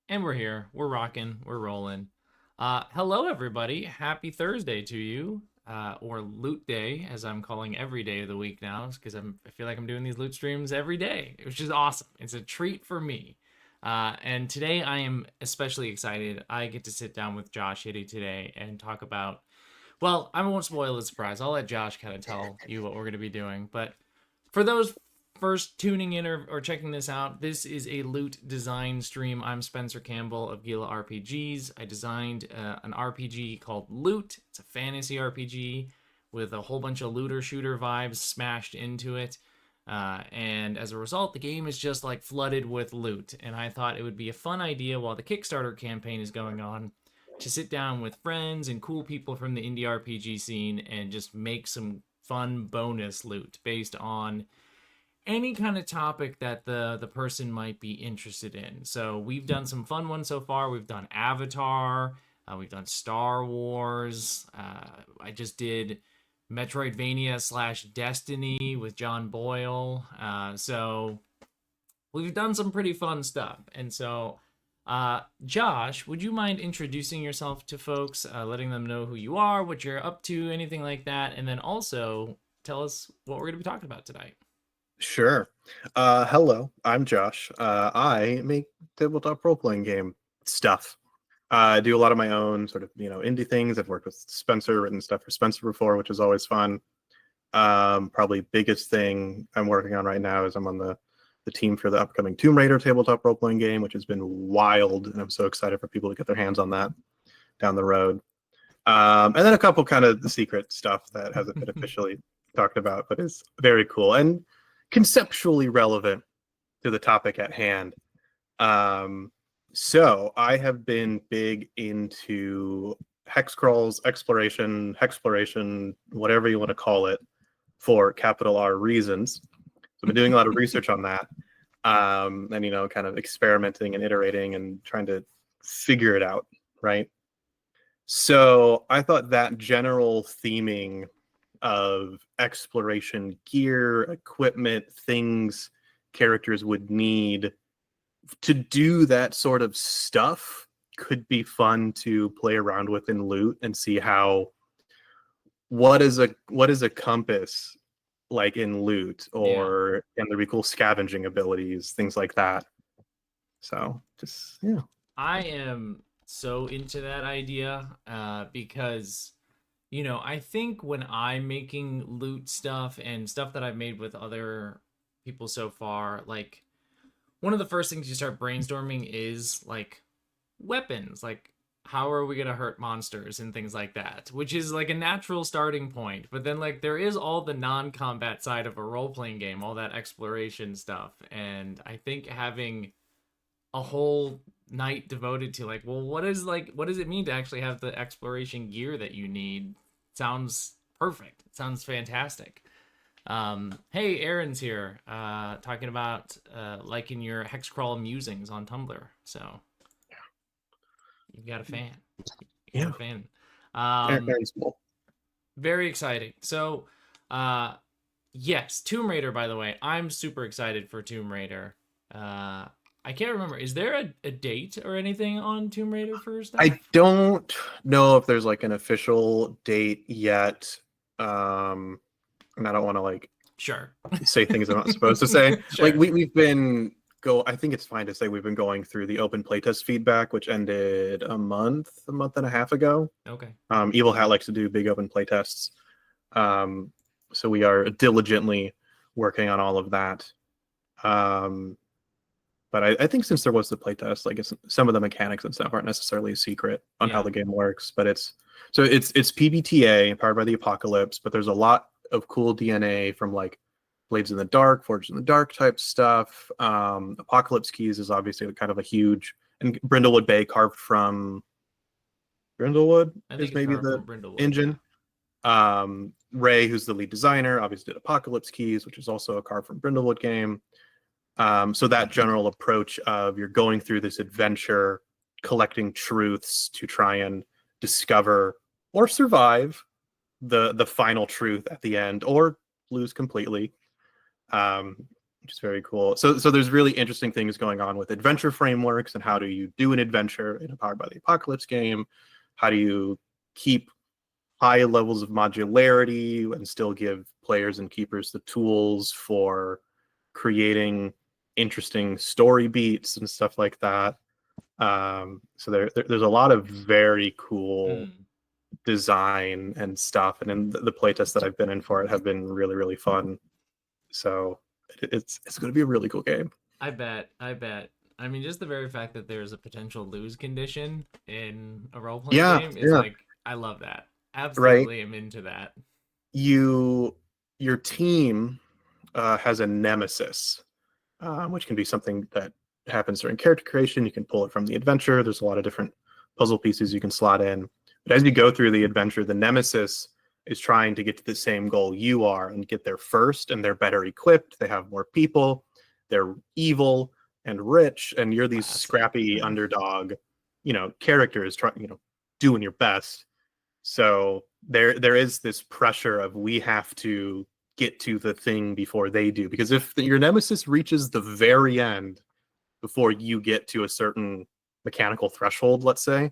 And we're here. We're rocking. We're rolling. Hello, everybody. Happy Thursday to you, or Loot Day, as I'm calling every day of the week now, because I feel like I'm doing these loot streams every day, which is awesome. It's a treat for me. And today I am especially excited. I get to sit down with Josh Hittie today and talk about. Well, I won't spoil the surprise. I'll let Josh kind of tell you what we're going to be doing. But for those first tuning in or checking this out, this is a loot design stream. I'm Spencer Campbell of Gila RPGs. I designed an RPG called Loot. It's a fantasy RPG with a whole bunch of looter shooter vibes smashed into it. And as a result, the game is just like flooded with loot. And I thought it would be a fun idea while the Kickstarter campaign is going on to sit down with friends and cool people from the indie RPG scene and just make some fun bonus loot based on any kind of topic that the person might be interested in. So we've done some fun ones so far. We've done Avatar, we've done Star Wars. I just did Metroidvania slash Destiny with John Boyle. So we've done some pretty fun stuff. And so, Josh, would you mind introducing yourself to folks, letting them know who you are, what you're up to, anything like that, and then also tell us what we're going to be talking about tonight? Sure. Hello, I'm Josh. I make tabletop role-playing game stuff. I do a lot of my own sort of, indie things. I've worked with Spencer, written stuff for Spencer before, which is always fun. Probably biggest thing I'm working on right now is I'm on the team for the upcoming Tomb Raider tabletop role-playing game, which has been wild, and I'm so excited for people to get their hands on that down the road. And then a couple kind of the secret stuff that hasn't been officially talked about, but is very cool and conceptually relevant to the topic at hand. So I have been big into hex crawls, hexploration, whatever you want to call it, for capital R reasons. So I've been doing a lot of research on that, and kind of experimenting and iterating and trying to figure it out, right? So I thought that general theming of exploration gear, equipment, things characters would need to do that sort of stuff could be fun to play around with in loot and see how what is a compass like in loot, Yeah. or can there be cool scavenging abilities, things like that. So just yeah. I am so into that idea because, I think when I'm making loot stuff and stuff that I've made with other people so far, like one of the first things you start brainstorming is like weapons, like how are we going to hurt monsters and things like that, which is like a natural starting point. But then, like, there is all the non combat side of a role playing game, all that exploration stuff. And I think having a whole night devoted to like, well, what does it mean to actually have the exploration gear that you need sounds perfect. It sounds fantastic. Hey, Aaron's here, talking about liking your hex crawl musings on Tumblr. So you've got a fan. You got Yeah. a fan. Very small. Very exciting. So, uh, yes, Tomb Raider. By the way, I'm super excited for Tomb Raider. I can't remember. Is there a date or anything on Tomb Raider for I stuff? don't know if there's like an official date yet. And I don't want to like Sure. say things I'm not supposed to say. Like Sure. we've been I think it's fine to say we've been going through the open playtest feedback, which ended a month and a half ago. Okay. Evil Hat likes to do big open playtests. So we are diligently working on all of that. But I think since there was the playtest, I guess some of the mechanics and stuff aren't necessarily a secret on how Yeah. the game works. But it's PBTA, powered by the Apocalypse, but there's a lot of cool DNA from like Blades in the Dark, Forged in the Dark type stuff. Apocalypse Keys is obviously kind of a huge, and Brindlewood Bay carved from Brindlewood I think is it's maybe carved the from Brindlewood. Yeah. engine. Ray, who's the lead designer, obviously did Apocalypse Keys, which is also a carved from Brindlewood game. So that general approach of you're going through this adventure, collecting truths to try and discover or survive the final truth at the end, or lose completely. which is very cool. So there's really interesting things going on with adventure frameworks and how do you do an adventure in a Powered by the Apocalypse game? How do you keep high levels of modularity and still give players and keepers the tools for creating interesting story beats and stuff like that. So there's a lot of very cool Mm, design and stuff, and then the playtests that I've been in for it have been really fun. So it's going to be a really cool game. I bet. I bet. I mean, just the very fact that there's a potential lose condition in a role playing Yeah, game is yeah, like, I love that. right. Absolutely am into that. You your team has a nemesis, which can be something that happens during character creation. You can pull it from the adventure. There's a lot of different puzzle pieces you can slot in. But as you go through the adventure, the nemesis is trying to get to the same goal you are and get there first, and they're better equipped. They have more people. They're evil and rich, and you're these Classic. scrappy underdog, characters trying, doing your best. So there is this pressure of we have to get to the thing before they do, because if your nemesis reaches the very end before you get to a certain mechanical threshold, let's say,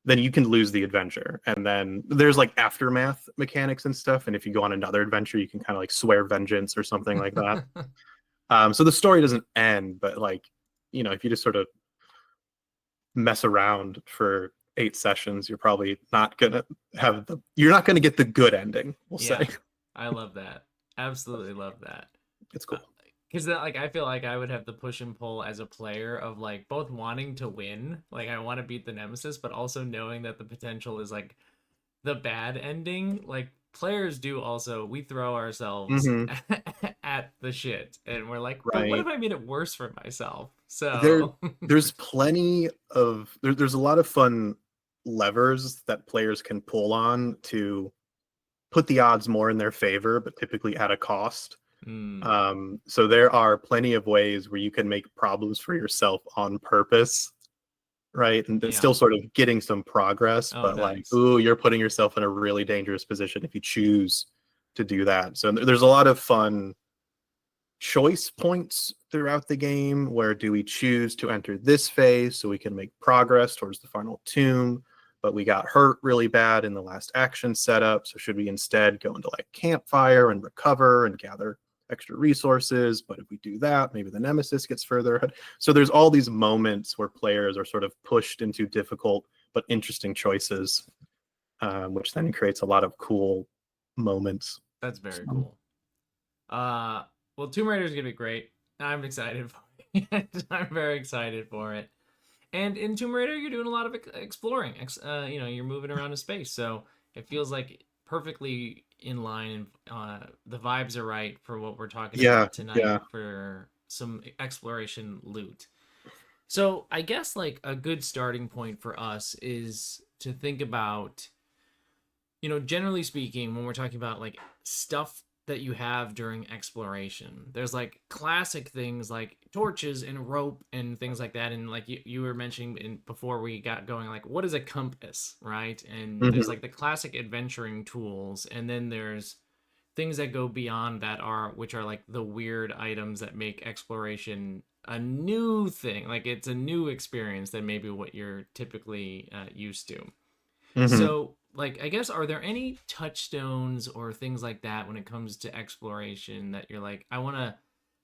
then you can lose the adventure. And then there's like aftermath mechanics and stuff, and if you go on another adventure you can kind of like swear vengeance or something like that. So the story doesn't end, but like, if you just sort of mess around for 8 sessions, you're probably not gonna you're not gonna get the good ending, we'll say. Yeah, I love that. Absolutely love that. It's cool. Because like I feel like I would have the push and pull as a player of like both wanting to win, like I want to beat the nemesis, but also knowing that the potential is like the bad ending. Like players do also, we throw ourselves Hmm. at the shit, and we're like, but what if Right. I made it worse for myself? there So there's plenty of there's a lot of fun levers that players can pull on to put the odds more in their favor, but typically at a cost. mm, So there are plenty of ways where you can make problems for yourself on purpose, right? And it's yeah. still sort of getting some progress, Oh, but like, nice. ooh, you're putting yourself in a really dangerous position if you choose to do that. So there's a lot of fun choice points throughout the game. Where do we choose to enter this phase so we can make progress towards the final tomb, but we got hurt really bad in the last action setup, so should we instead go into like campfire and recover and gather extra resources? But if we do that, maybe the nemesis gets further ahead. So there's all these moments where players are sort of pushed into difficult but interesting choices, which then creates a lot of cool moments. That's very So, cool. Uh, well, Tomb Raider is gonna be great. I'm excited for it. I'm very excited for it. And in Tomb Raider, you're doing a lot of exploring. You're moving around in space, so it feels like perfectly in line. And the vibes are right for what we're talking yeah, about tonight yeah. for some exploration loot. So I guess like a good starting point for us is to think about, generally speaking, when we're talking about like stuff that you have during exploration, there's like classic things like torches and rope and things like that. And like you were mentioning before we got going, like what is a compass, right? And there's Mhm. like the classic adventuring tools, and then there's things that go beyond that which are like the weird items that make exploration a new thing, like it's a new experience than maybe what you're typically used to. Mhm. So, like, I guess, are there any touchstones or things like that when it comes to exploration that you're like, I want to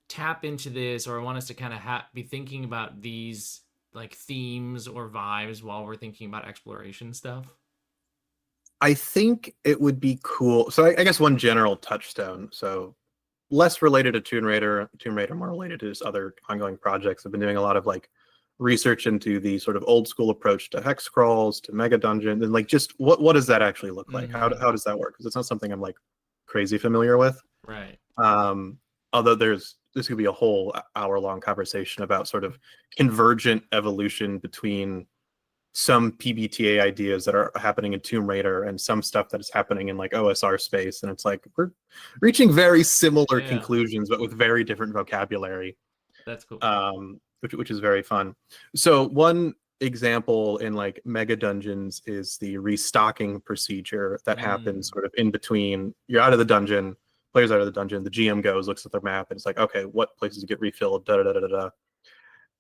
tap into this, or I want us to kind of be thinking about these like themes or vibes while we're thinking about exploration stuff? I think it would be cool. So I guess one general touchstone. So less related to Tomb Raider, more related to just other ongoing projects. I've been doing a lot of like research into the sort of old school approach to hex crawls, to mega dungeon, and like just what does that actually look like? Mm-hmm. How does that work? Because it's not something I'm like crazy familiar with. Right. Um, Although this could be a whole hour long conversation about sort of convergent evolution between some PBTA ideas that are happening in Tomb Raider and some stuff that is happening in like OSR space. And it's like we're reaching very similar Yeah, conclusions, but with very different vocabulary, that's cool. which is very fun. So one example in like mega dungeons is the restocking procedure that happens Mm. sort of in between. You're out of the dungeon, players out of the dungeon. The GM goes, looks at their map, and it's like, okay, what places get refilled? Da da da da da.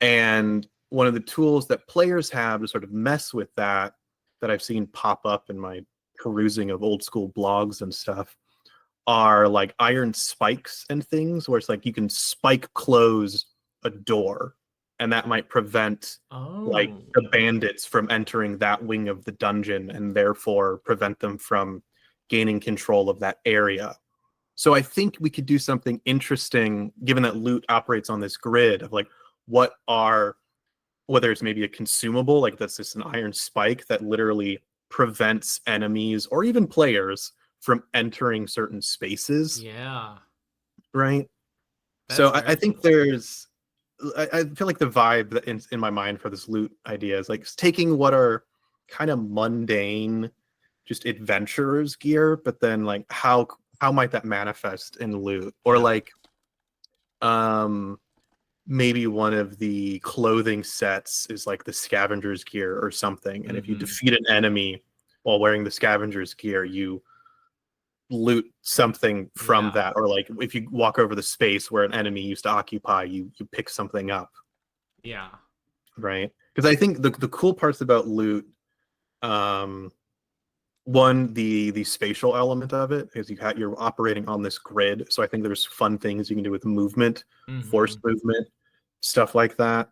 And one of the tools that players have to sort of mess with that I've seen pop up in my perusing of old school blogs and stuff are like iron spikes and things, where it's like you can spike close a door, and that might prevent like Oh, the bandits from entering that wing of the dungeon, and therefore prevent them from gaining control of that area. So I think we could do something interesting, given that loot operates on this grid of like, what are, whether it's maybe a consumable, like that's just an iron spike that literally prevents enemies or even players from entering certain spaces, yeah. right? So That's I very think cool. I feel like the vibe that in my mind for this loot idea is like taking what are kind of mundane, just adventurers gear, but then like how might that manifest in loot? Or Yeah. like um maybe one of the clothing sets is like the scavenger's gear or something, and if you Mm-hmm. defeat an enemy while wearing the scavenger's gear, you loot something from Yeah. that. Or like if you walk over the space where an enemy used to occupy, you pick something up, Yeah. right? Because I think the cool parts about loot, um one, the spatial element of it is you're operating on this grid, so I think there's fun things you can do with movement, Mm-hmm. force movement, stuff like that.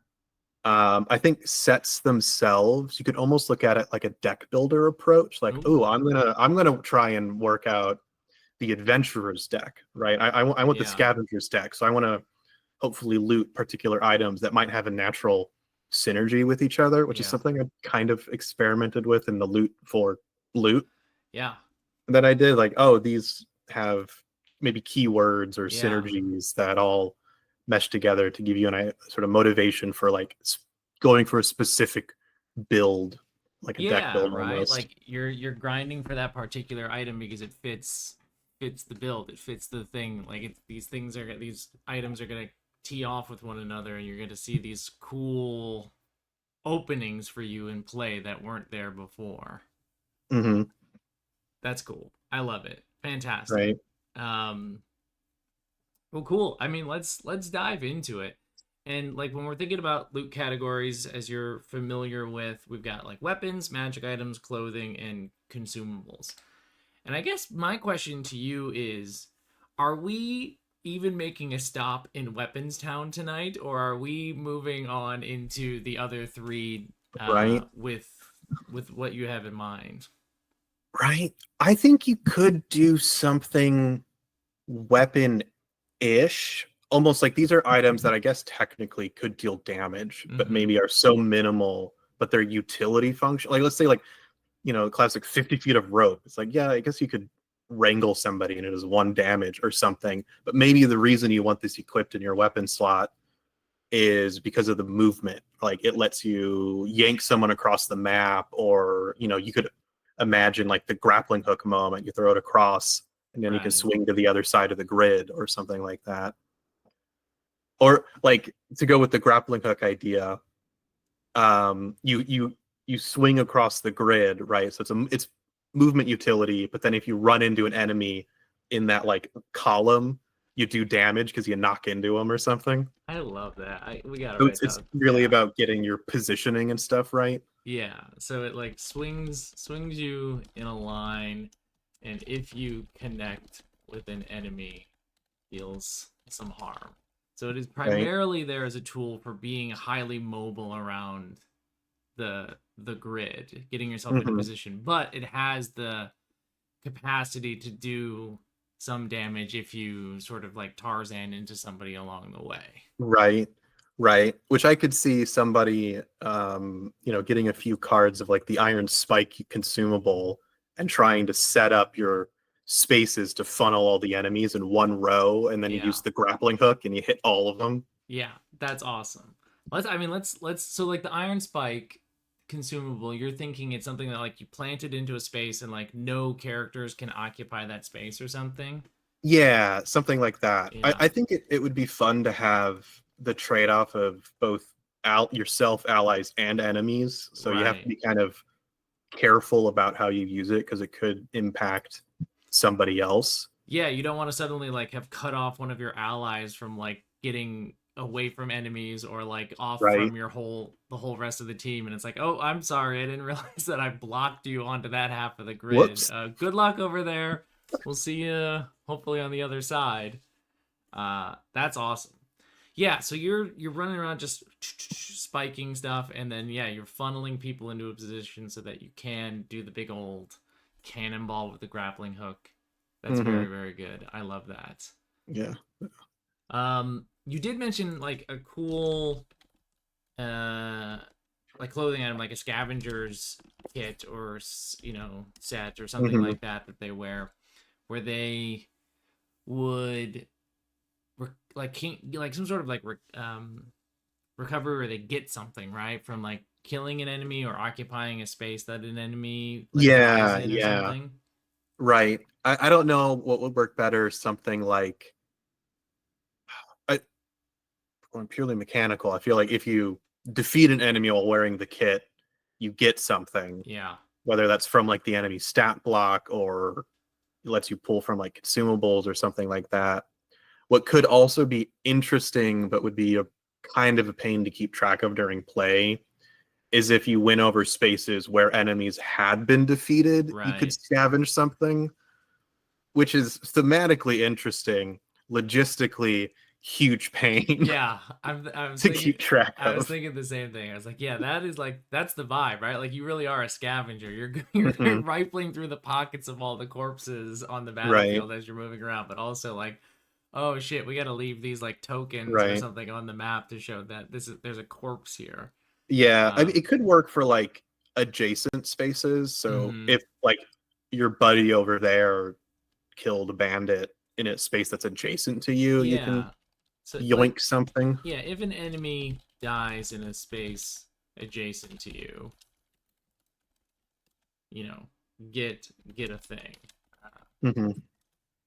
I think sets themselves, you could almost look at it like a deck builder approach. Like, oh, Ooh. I'm gonna try and work out the adventurer's deck, right? I want the Yeah. scavenger's deck, so I want to hopefully loot particular items that might have a natural synergy with each other, which is Yeah. something I've kind of experimented with in the loot for loot Yeah. that I did. Like, oh, these have maybe keywords or Yeah. synergies that all mesh together to give you a sort of motivation for like going for a specific build, like a deck Yeah, build right? almost. Like you're grinding for that particular item because it fits the build. It fits the thing. Like these items are going to tee off with one another and you're going to see these cool openings for you in play that weren't there before. Hmm. That's cool. I love it. Fantastic. Right. Um well, cool. I mean, let's dive into it. And like when we're thinking about loot categories, as you're familiar with, we've got like weapons, magic items, clothing, and consumables. And I guess my question to you is, are we even making a stop in Weapons Town tonight, or are we moving on into the other three Right. with what you have in mind? Right. I think you could do something weapon ish. Almost like these are items that I guess technically could deal damage, but Mm-hmm. maybe are so minimal, but their utility function. Like, let's say, like, classic 50 feet of rope. It's like, yeah, I guess you could wrangle somebody and it is one damage or something. But maybe the reason you want this equipped in your weapon slot is because of the movement. Like, it lets you yank someone across the map, or, you could imagine like the grappling hook moment. You throw it across and then you can Right. swing to the other side of the grid or something like that. Or like, to go with the grappling hook idea, you swing across the grid, right? So it's movement utility, but then if you run into an enemy in that like column, you do damage because you knock into them or something. I love that. We gotta So write it's that. really Yeah. about getting your positioning and stuff right. Yeah. So it like swings you in a line, and if you connect with an enemy, deals some harm. So it is Right. primarily there as a tool for being highly mobile around the grid, getting yourself into Hmm. position, but it has the capacity to do some damage if you sort of like Tarzan into somebody along the way. Right. Right. Which I could see somebody, getting a few cards of like the Iron Spike consumable and trying to set up your spaces to funnel all the enemies in one row, and then you Yeah. use the grappling hook and you hit all of them. Yeah, that's awesome. Let's so like the iron spike consumable, you're thinking it's something that like you plant it into a space and like no characters can occupy that space or something. Yeah, something like that. I, Yeah. I think it would be fun to have the trade-off of both yourself, allies, and enemies. So you have to Right. be kind of careful about how you use it because it could impact somebody else. Yeah, you don't want to suddenly like have cut off one of your allies from like getting away from enemies or like off Right. from the whole rest of the team, and it's like, oh, I'm sorry, I didn't realize that I blocked you onto that half of the grid. Whoops. Good luck over there. We'll see you hopefully on the other side. That's awesome. Yeah, so you're running around just spiking stuff, and then yeah, you're funneling people into a position so that you can do the big old cannonball with the grappling hook. That's Hmm. very, very good. I love that. Yeah. You did mention like a cool like clothing item, like a scavenger's kit or set or something Hmm. like that they wear, where they would like some sort of like recover, or they get something right from like killing an enemy or occupying a space that an enemy like dies Yeah, in or yeah. something. Right. I don't know what would work better. Something like I, going purely mechanical. I feel like if you defeat an enemy while wearing the kit, you get something, Yeah. whether that's from like the enemy stat block or lets you pull from like consumables or something like that. What could also be interesting, but would be a kind of a pain to keep track of during play, is if you went over spaces where enemies had been defeated, you could Right. scavenge something, which is thematically interesting, logistically huge pain Yeah, I was to thinking keep track I was of. thinking the same thing. I was like, yeah, that is like that's the vibe, right? Like you really are a scavenger. You're Hmm. rifling through the pockets of all the corpses on the Right, battlefield as you're moving around, but also like, oh shit, we got to leave these like tokens or right. something on the map to show that there's a corpse here. Yeah, I mean, Um, it could work for like adjacent spaces. So mhm. if like your buddy over there killed a bandit in a space that's adjacent to you, you can Yeah. So like yoink something. yeah, if an enemy dies in a space adjacent to you, you know, get a thing. Uh, Hmm.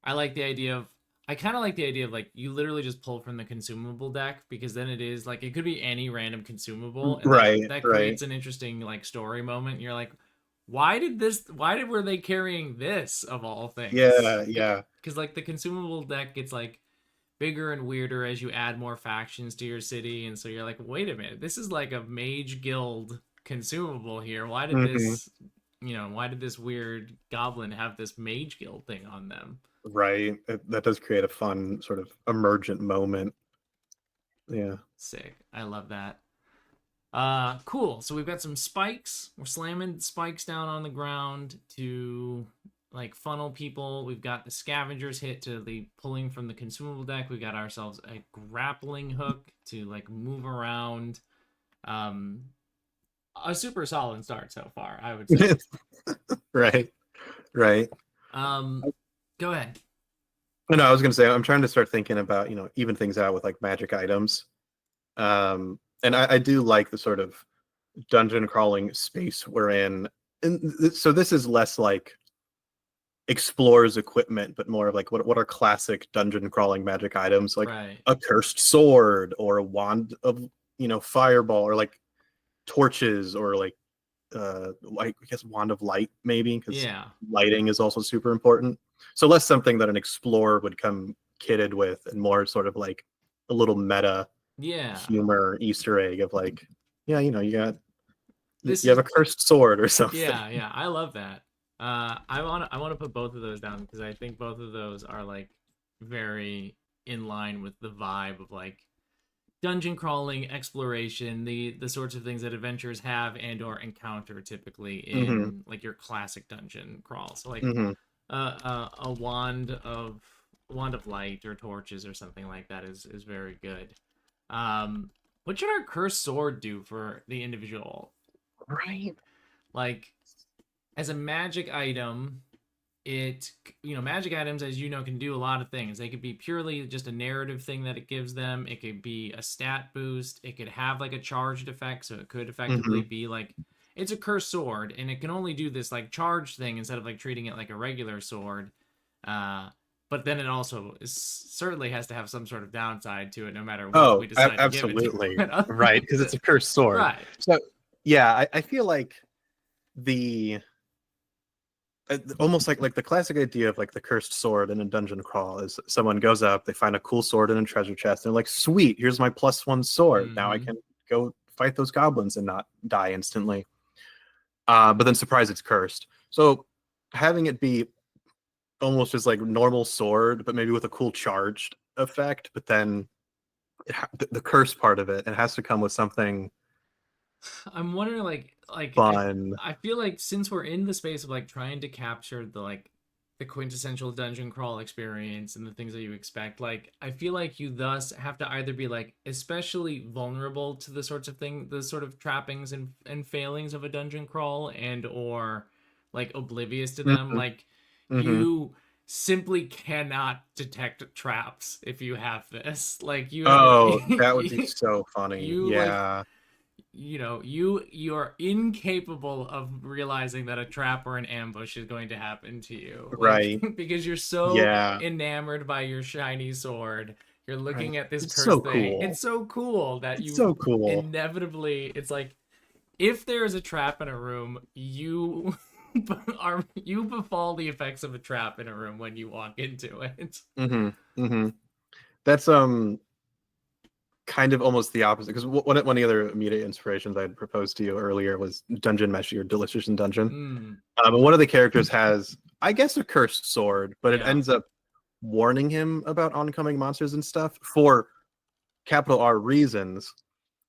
I like the idea of I kind of like the idea of like you literally just pull from the consumable deck, because then it is like it could be any random consumable, and Right, that right. creates an interesting like story moment. You're like, why did were they carrying this of all things? Yeah, yeah. Because like the consumable deck gets like bigger and weirder as you add more factions to your city, and so you're like, wait a minute, this is like a mage guild consumable here. Hmm. Why did this weird goblin have this mage guild thing on them? Right. That does create a fun sort of emergent moment. Yeah. Sick. I love that. Cool. So we've got some spikes. We're slamming spikes down on the ground to like funnel people. We've got the scavengers hit to the pulling from the consumable deck. We got ourselves a grappling hook to like move around. Um, a super solid start so far, I would say. Right, right. Um, Go ahead. No, I was gonna say I'm trying to start thinking about, even things out with like magic items. And I do like the sort of dungeon crawling space we're in. And so this is less like explorers equipment, but more of like what are classic dungeon crawling magic items, like Right. a cursed sword or a wand of fireball, or like torches, or like I guess wand of light maybe, because Yeah. lighting is also super important. So less something that an explorer would come kitted with, and more sort of like a little meta Yeah. humor Easter egg of like, yeah, This you have is a cursed sword or something. yeah, yeah. I love that. I want to put both of those down because I think both of those are like very in line with the vibe of like dungeon crawling, exploration, the sorts of things that adventurers have and or encounter typically Hmm. in like your classic dungeon crawl. So like Hmm. a wand of light or torches or something like that is very good. What should our cursed sword do for the individual? Right. Like as a magic item, it magic items, as you know, can do a lot of things. They could be purely just a narrative thing that it gives them. It could be a stat boost. It could have like a charged effect, so it could effectively Hmm. be like it's a cursed sword and it can only do this like charged thing instead of like treating it like a regular sword. Uh but then it also certainly has to have some sort of downside to it, no matter what we Oh, decide to give it to absolutely. Right, because it's it. a cursed sword. Right. So yeah, I feel like the almost like the classic idea of like the cursed sword in a dungeon crawl is someone goes up, they find a cool sword in a treasure chest, and they're like, sweet, here's my +1 sword. Now I Mm-hmm. can go fight those goblins and not die instantly. But then surprise, it's cursed. So having it be almost just like normal sword, but maybe with a cool charged effect, but then the curse part of it has to come with something I'm wondering, like fun. I feel like since we're in the space of like trying to capture the quintessential dungeon crawl experience and the things that you expect, like I feel like you thus have to either be like especially vulnerable to the sort of trappings and failings of a dungeon crawl, and or like oblivious to them. Hmm. Like Hmm. you simply cannot detect traps if you have this. Like you have Oh, that would be a so funny. you like Yeah. you are incapable of realizing that a trap or an ambush is going to happen to you, like Right. because you're so Yeah. enamored by your shiny sword, you're Right. looking at this It's so cursed thing, cool. it's so cool that It's you so cool. inevitably, it's like if there is a trap in a room, you you befall the effects of a trap in a room when you walk into it. Hmm. Hmm. That's kind of almost the opposite because one of the other immediate inspirations I had proposed to you earlier was Dungeon Meshi or Delicious in Dungeon. Mm, And one of the characters has, I guess, a cursed sword, but it yeah. ends up warning him about oncoming monsters and stuff for capital R reasons.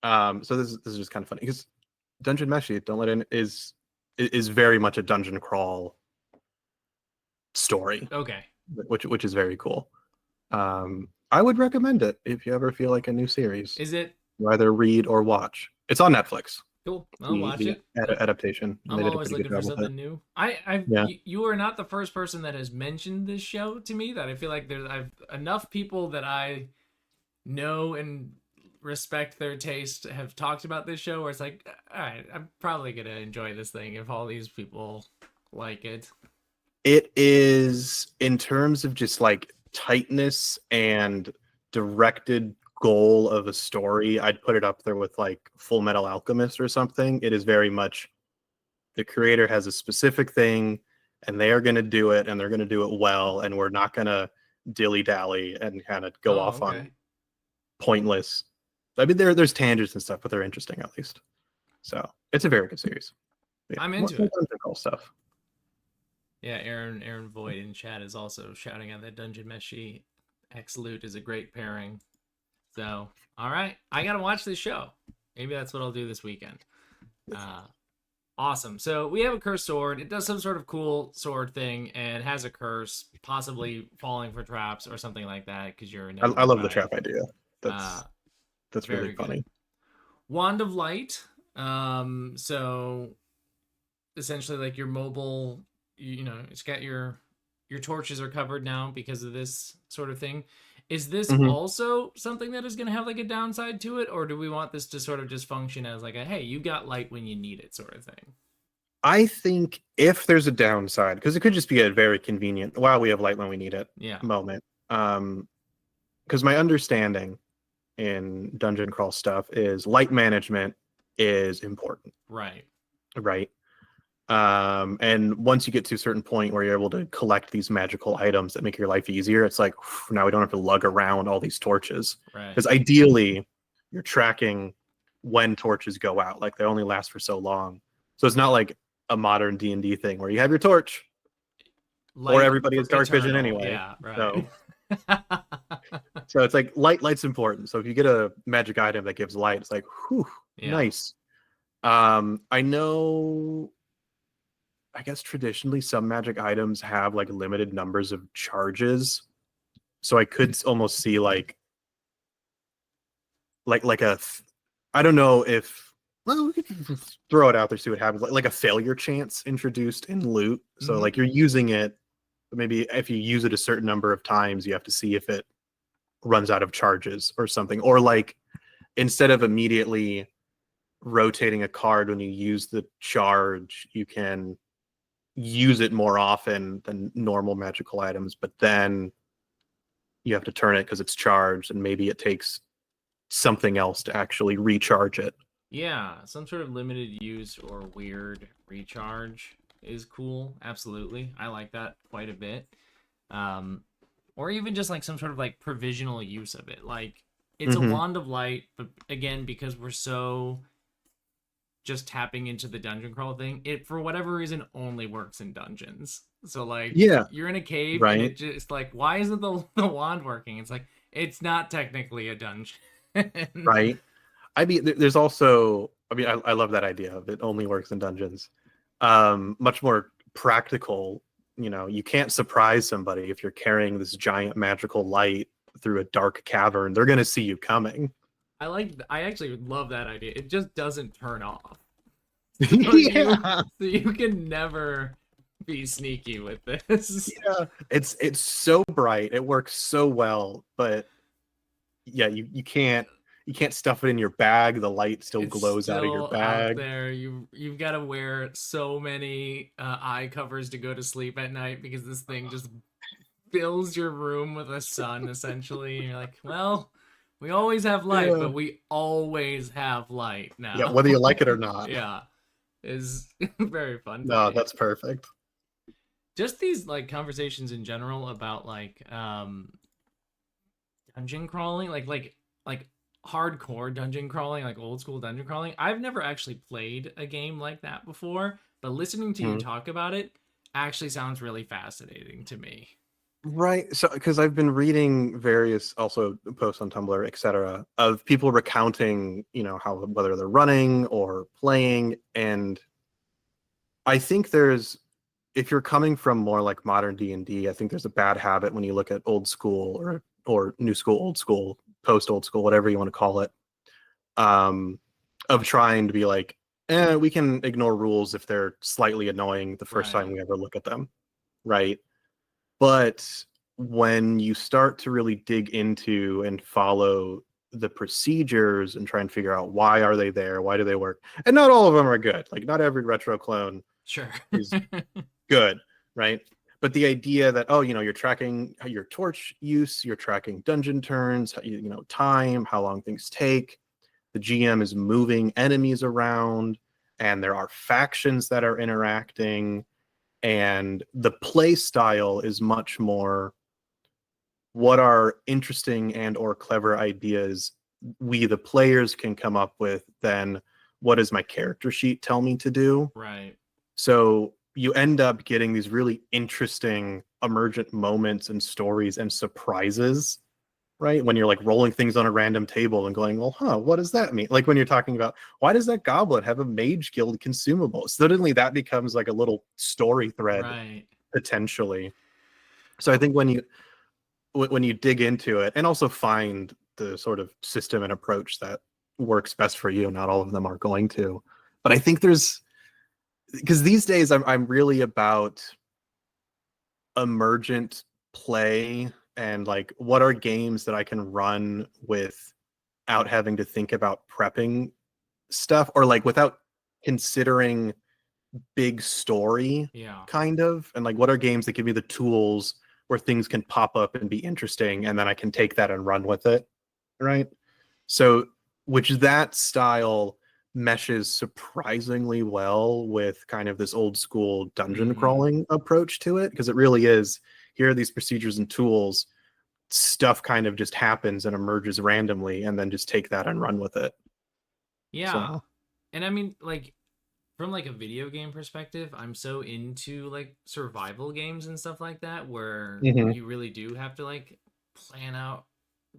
So this is just kind of funny because Dungeon Meshi, don't let in, is very much a dungeon crawl story, Okay. which is very cool. I would recommend it if you ever feel like a new series, Is it either read or watch. It's on Netflix. cool? I'll The watch the it. adaptation, and I'm they did a always pretty good looking for job with it. something new. I Yeah. you are not the first person that has mentioned this show to me. That I feel like I've enough people that I know and respect their taste have talked about this show. Where it's like, all right, I'm probably gonna enjoy this thing if all these people like it. It is in terms of just like tightness and directed goal of a story, I'd put it up there with like Full Metal Alchemist or something. It is very much the creator has a specific thing and they are going to do it and they're going to do it well, and we're not going to dilly dally and kind of go Oh, off on okay. pointless. I mean, there's tangents and stuff, but they're interesting at least. So it's a very good series. Yeah, I'm more into it. dungeon stuff. Yeah, Aaron Voigt in chat is also shouting out that Dungeon Meshi X Loot is a great pairing. So, all right, I gotta watch this show. Maybe that's what I'll do this weekend. Uh, Awesome. So we have a cursed sword. It does some sort of cool sword thing and has a curse, possibly falling for traps or something like that because you're I enamored love the by trap it. idea. Uh, That's really Very good. funny. Wand of Light. So essentially, like your mobile, it's got your torches are covered now because of this sort of thing. Is this Hmm. also something that is going to have like a downside to it, or do we want this to sort of just function as like a hey, you got light when you need it sort of thing? I think if there's a downside, because it could just be a very convenient, wow, we have light when we need it Yeah. moment. Because my understanding in dungeon crawl stuff is light management is important, Right. right? And once you get to a certain point where you're able to collect these magical items that make your life easier, it's like now we don't have to lug around all these torches. Right. Because ideally, you're tracking when torches go out. Like they only last for so long. So it's not like a modern D&D thing where you have your torch or Light everybody for has dark vision eternal. anyway. Yeah, right. So so it's like light's important. So if you get a magic item that gives light, it's like, whew, Yeah. nice. I know, I guess traditionally some magic items have like limited numbers of charges. So I could almost see like a I don't know if, well, we could throw it out there, see what happens. Like a failure chance introduced in loot. So Mm-hmm. like you're using it, but maybe if you use it a certain number of times, you have to see if it runs out of charges or something. Or like instead of immediately rotating a card when you use the charge, you can use it more often than normal magical items, but then you have to turn it because it's charged, and maybe it takes something else to actually recharge it. Yeah, some sort of limited use or weird recharge. is cool. Absolutely. I like that quite a bit. Um, or even just like some sort of like provisional use of it. Like it's a Hmm. wand of light, but again, because we're so just tapping into the dungeon crawl thing, it for whatever reason only works in dungeons. So like Yeah, you're in a cave and right, it just like why isn't the wand working? It's like it's not technically a dungeon. right. I mean, there's also, I mean, I love that idea of it only works in dungeons. Much more practical, you can't surprise somebody if you're carrying this giant magical light through a dark cavern. They're going to see you coming. I actually love that idea. It just doesn't turn off. So you Yeah. so you can never be sneaky with this. Yeah. It's so bright. It works so well, but yeah, you can't stuff it in your bag. The light still It's glows out of your still out bag. there. You've got to wear so many eye covers to go to sleep at night because this thing just fills your room with a sun essentially. And you're like, well, we always have light, Yeah. but we always have light Yeah, now. whether you like it or not. Yeah, is very fun to No, me. that's perfect. Just these like conversations in general about like dungeon crawling, like hardcore dungeon crawling, like old school dungeon crawling. I've never actually played a game like that before, but listening to you Mhm. talk about it actually sounds really fascinating to me. Right. So, because I've been reading various also posts on Tumblr, etc., of people recounting, how whether they're running or playing, and I think if you're coming from more like modern D&D, I think there's a bad habit when you look at old school or new school, old school, post old school, whatever you want to call it, um, of trying to be like, we can ignore rules if they're slightly annoying the first time Right. we ever look at them, right? But when you start to really dig into and follow the procedures and try and figure out why are they there, why do they work, and not all of them are good. Like not every retro clone Sure. is good, right? But the idea that, oh, you're tracking your torch use, you're tracking dungeon turns, time, how long things take. The GM is moving enemies around, and there are factions that are interacting, and the play style is much more what are interesting and or clever ideas we the players can come up with than what does my character sheet tell me to do. Right. So you end up getting these really interesting emergent moments and stories and surprises, right? When you're like rolling things on a random table and going, well, what does that mean? Like when you're talking about why does that goblet have a mage guild consumable? Suddenly that becomes like a little story thread Right. potentially. So I think when you dig into it and also find the sort of system and approach that works best for you, not all of them are going to. But I think there's because these days I'm really about emergent play and like what are games that I can run without having to think about prepping stuff or like without considering big story Yeah. kind of, and like what are games that give me the tools where things can pop up and be interesting and then I can take that and run with it, right? So which that style meshes surprisingly well with kind of this old school dungeon Mm-hmm. crawling approach to it because it really is here are these procedures and tools, stuff kind of just happens and emerges randomly and then just take that and run with it. Yeah. So And I mean, like, from like a video game perspective, I'm so into like survival games and stuff like that where mhm, you really do have to like plan out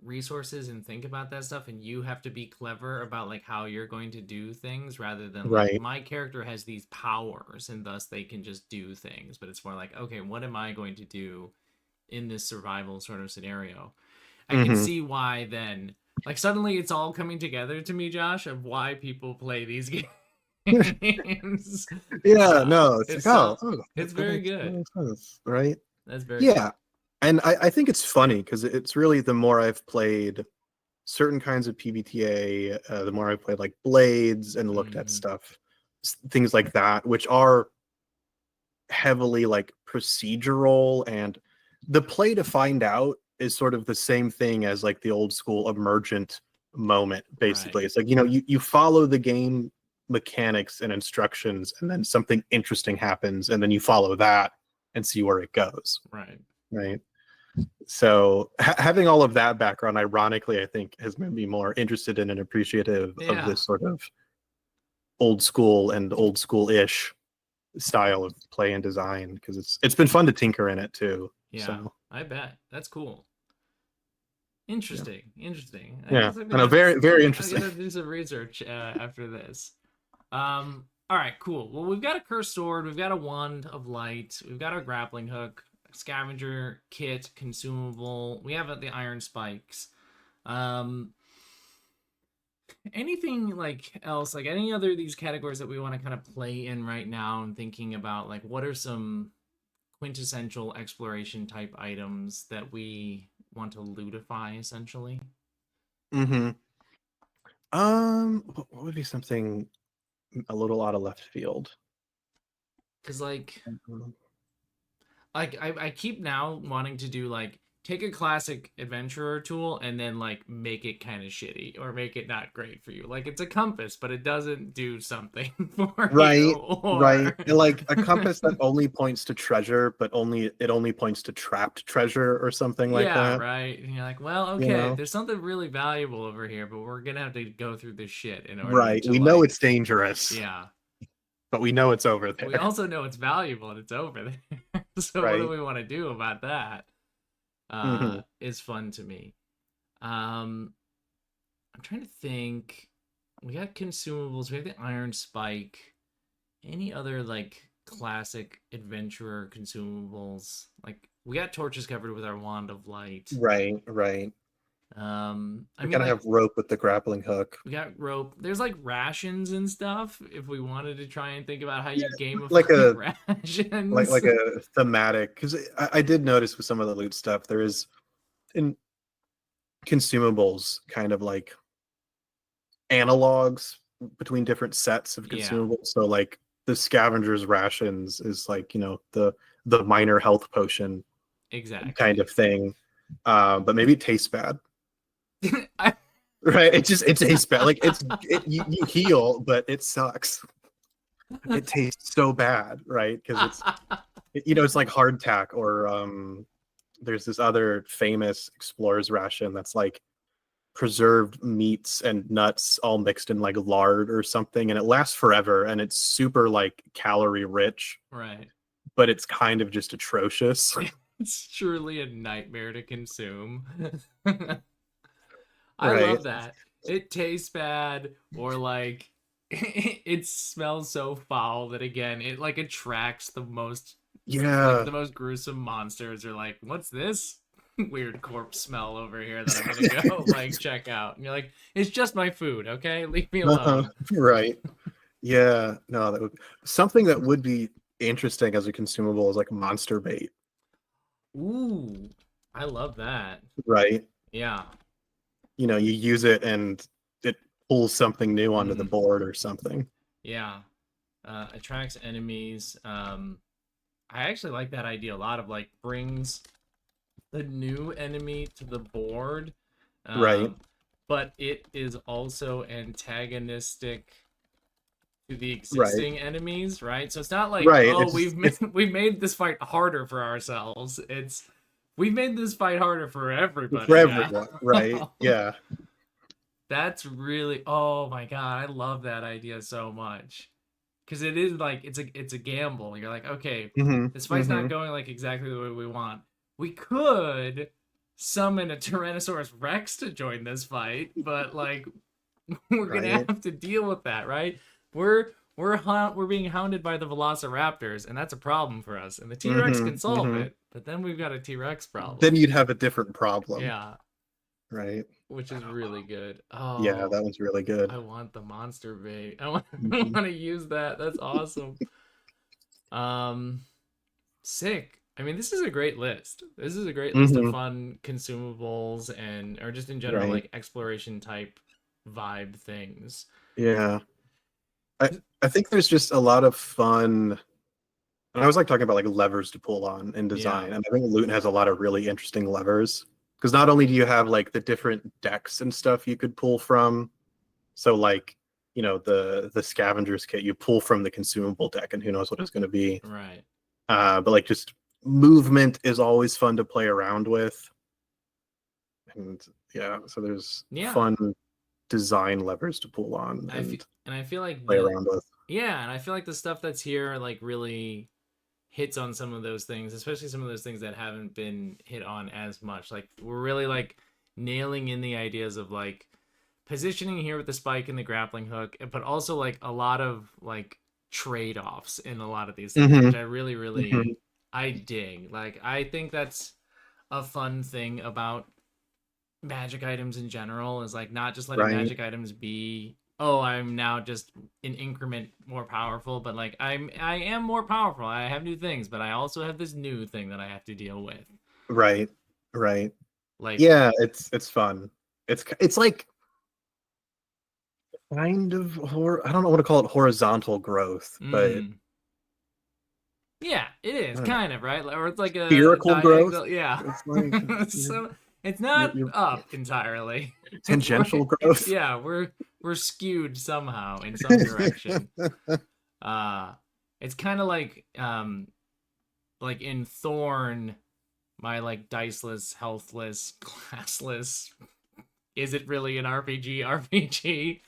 resources and think about that stuff and you have to be clever about like how you're going to do things rather than like right. my character has these powers and thus they can just do things, but it's more like okay, what am I going to do in this survival sort of scenario? I can Hmm. see why then like suddenly it's all coming together to me, Josh, of why people play these games. Yeah, no, it's like, It's so it's that very makes good. sense, right? That's very good. Yeah, and I think it's funny because it's really the more I've played certain kinds of PBTA, the more I've played like Blades and looked at Hmm. stuff, things like that, which are heavily like procedural, and the play to find out is sort of the same thing as like the old school emergent moment. Right. Basically, it's like you follow the game mechanics and instructions, and then something interesting happens, and then you follow that and see where it goes. Right. So having all of that background, ironically, I think has made me more interested in and appreciative of this sort of old school and old school-ish style of play and design, because it's been fun to tinker in it too. Yeah, so. I bet. That's cool. Interesting. Yeah, I know, very, very interesting. I'm gonna do some research after this. All right, cool. Well, we've got a cursed sword, we've got a wand of light, we've got our grappling hook, scavenger kit, consumable. We have the iron spikes. Anything like else, like any other of these categories that we want to kind of play in right now, and thinking about like what are some quintessential exploration type items that we want to lootify essentially? What would be something a little out of left field? Because I keep now wanting to do like take a classic adventurer tool and then like make it kind of shitty or make it not great for you. Like it's a compass, but it doesn't do something for you. Right. And like a compass that only points to treasure, but it only points to trapped treasure or something like that. Right. And you're like, well, okay, you know? there's something really valuable over here, but we're gonna have to go through this shit in order. Right. We know it's dangerous. Yeah. But we know it's over there. We also know it's valuable and it's over there. So what do we want to do about that? Is fun to me. I'm trying to think. We got consumables. We have the iron spike. Any other like classic adventurer consumables? Like we got torches covered with our wand of light. Right. We gotta have rope with the grappling hook. We got rope. There's like rations and stuff. If we wanted to try and think about how you gamify like rations, like a thematic, because I did notice with some of the loot stuff there is in consumables kind of like analogs between different sets of consumables. So like the scavenger's rations is like, the minor health potion kind of thing, but maybe it tastes bad. Right, it tastes bad. Like you heal, but it sucks. It tastes so bad, right? Because it's like hardtack, or there's this other famous explorer's ration that's like preserved meats and nuts all mixed in like lard or something, and it lasts forever, and it's super like calorie rich, right? But it's kind of just atrocious. It's truly a nightmare to consume. I love that. It tastes bad, or like it smells so foul that again it like attracts the most the most gruesome monsters. Are like, what's this weird corpse smell over here that I'm gonna go like check out? And you're like, it's just my food, okay? Leave me alone. Right. Yeah. No, that would something that would be interesting as a consumable is like monster bait. Ooh, I love that. Right. Yeah. You use it and it pulls something new onto the board or something. Yeah. Attracts enemies. I actually like that idea a lot, of like brings the new enemy to the board. Right. But it is also antagonistic to the existing enemies, right? So it's not like, we've made this fight harder for ourselves. We've made this fight harder for everybody. For everyone, right? Yeah. That's really, oh my god, I love that idea so much. Because it is like it's a gamble. You're like, okay, this fight's not going like exactly the way we want. We could summon a Tyrannosaurus Rex to join this fight, but like we're gonna have to deal with that, right? We're being hounded by the Velociraptors, and that's a problem for us. And the T-Rex can solve it, but then we've got a T-Rex problem. Then you'd have a different problem. Yeah. Right. Which is really good. Oh yeah, that one's really good. I want the monster bait. I want to use that. That's awesome. Sick. I mean, this is a great list. This is a great list of fun consumables or just in general like exploration type vibe things. Yeah. I think there's just a lot of fun. And I was like talking about like levers to pull on in design. And I think Loot has a lot of really interesting levers. Because not only do you have like the different decks and stuff you could pull from, so like the scavenger's kit you pull from the consumable deck, and who knows what it's going to be. Right. But like just movement is always fun to play around with, and yeah, so there's fun design levers to pull on and I feel like play around with. Yeah, and I feel like the stuff that's here like really hits on some of those things, especially some of those things that haven't been hit on as much. Like we're really like nailing in the ideas of like positioning here with the spike and the grappling hook, but also like a lot of like trade-offs in a lot of these things, which I really I dig. Like I think that's a fun thing about magic items in general, is like not just letting magic items be, oh, I'm now just an increment more powerful, but like I am more powerful, I have new things, but I also have this new thing that I have to deal with. Right. Like yeah, it's fun. It's like kind of I don't know what to call it, horizontal growth, but yeah, it is kind of right, or it's like a spherical growth. diagonal. Yeah, It's like so it's not you're up entirely. tangential growth. Yeah, we're skewed somehow in some direction. It's kind of like in Thorn, my like diceless, healthless, classless. Is it really an RPG?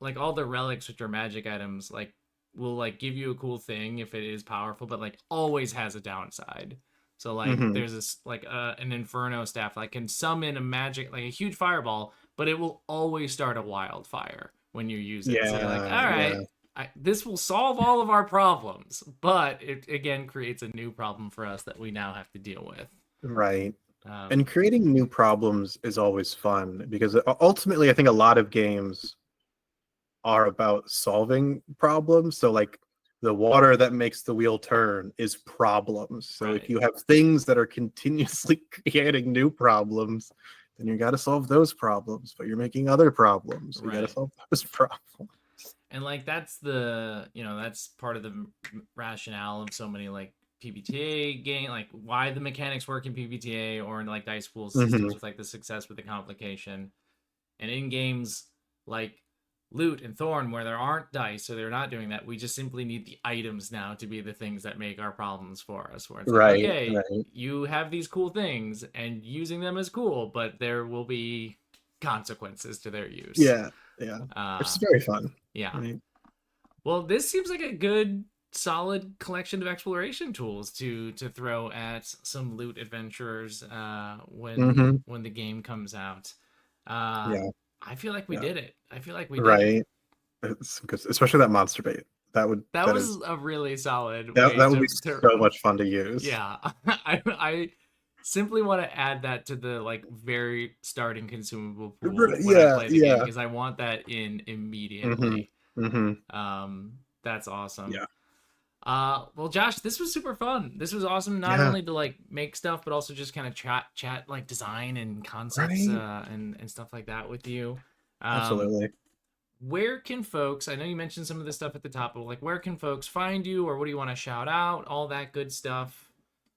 Like all the relics, which are magic items, like will like give you a cool thing if it is powerful, but like always has a downside. So like there's this like an Inferno staff like can summon a magic, like a huge fireball, but it will always start a wildfire when you use it. So you're like, all right, this will solve all of our problems, but it again creates a new problem for us that we now have to deal with. Right. And creating new problems is always fun, because ultimately I think a lot of games are about solving problems. So like the water that makes the wheel turn is problems. So if you have things that are continuously creating new problems, then you got to solve those problems, but you're making other problems. You got to solve those problems. And like that's that's part of the rationale of so many like PBTA game, like why the mechanics work in PBTA or in like dice pool systems with like the success with the complication. And in games like Loot and Thorn, where there aren't dice, so they're not doing that, we just simply need the items now to be the things that make our problems for us. Where it's like, okay, you have these cool things and using them is cool, but there will be consequences to their use. Yeah. It's very fun. Yeah. Right? Well, this seems like a good solid collection of exploration tools to throw at some loot adventurers when the game comes out. I feel like we did it. I feel like we did it. It's, especially that monster bait. That was a really solid that would be so much fun to use. Yeah. I simply want to add that to the like very starting consumable pool when I play the game, because I want that in immediately. That's awesome. Well, Josh, this was super fun. This was awesome, not only to like make stuff, but also just kind of chat like design and concepts and stuff like that with you. Absolutely. Where can folks, I know you mentioned some of this stuff at the top, but like where can folks find you, or what do you want to shout out, all that good stuff?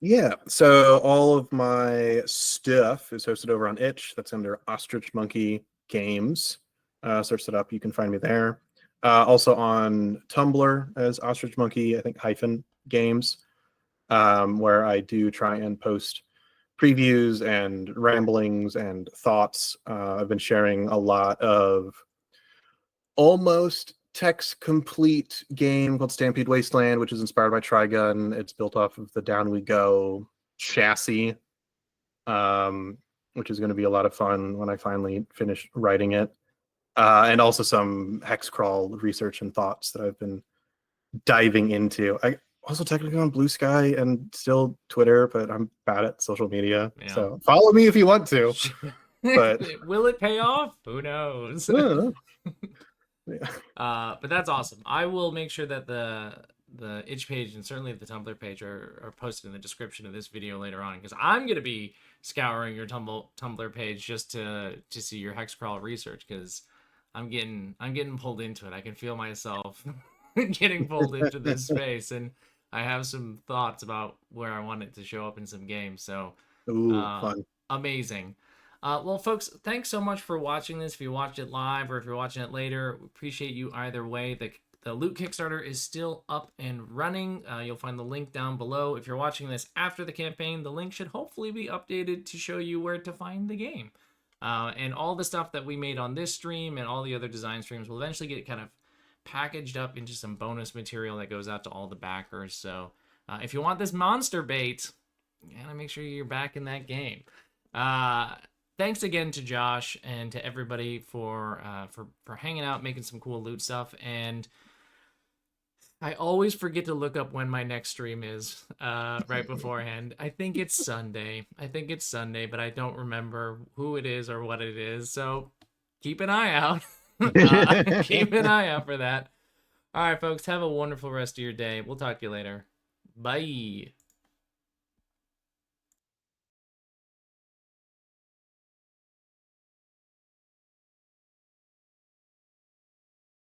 Yeah, so all of my stuff is hosted over on itch. That's under Ostrich Monkey Games. Search it up, you can find me there. Also on Tumblr as Ostrich Monkey, I think -games, where I do try and post previews and ramblings and thoughts. I've been sharing a lot of almost text complete game called Stampede Wasteland, which is inspired by Trigun. It's built off of the Down We Go chassis, which is going to be a lot of fun when I finally finish writing it. And also some hex crawl research and thoughts that I've been diving into. I also technically on Blue Sky and still Twitter, but I'm bad at social media. So follow me if you want to. But will it pay off? Who knows? But that's awesome. I will make sure that the itch page and certainly the Tumblr page are posted in the description of this video later on, because I'm gonna be scouring your Tumblr page just to see your hex crawl research, because I'm getting pulled into it. I can feel myself getting pulled into this space, and I have some thoughts about where I want it to show up in some games. So fun. Amazing. Well, folks, thanks so much for watching this. If you watched it live or if you're watching it later, we appreciate you either way. The Loot Kickstarter is still up and running. You'll find the link down below. If you're watching this after the campaign, the link should hopefully be updated to show you where to find the game. And all the stuff that we made on this stream and all the other design streams will eventually get kind of packaged up into some bonus material that goes out to all the backers. So if you want this monster bait, you gotta make sure you're back in that game. Thanks again to Josh and to everybody for hanging out, making some cool loot stuff. And I always forget to look up when my next stream is right beforehand. I think it's Sunday. But I don't remember who it is or what it is. So keep an eye out. Keep an eye out for that. All right, folks, have a wonderful rest of your day. We'll talk to you later. Bye.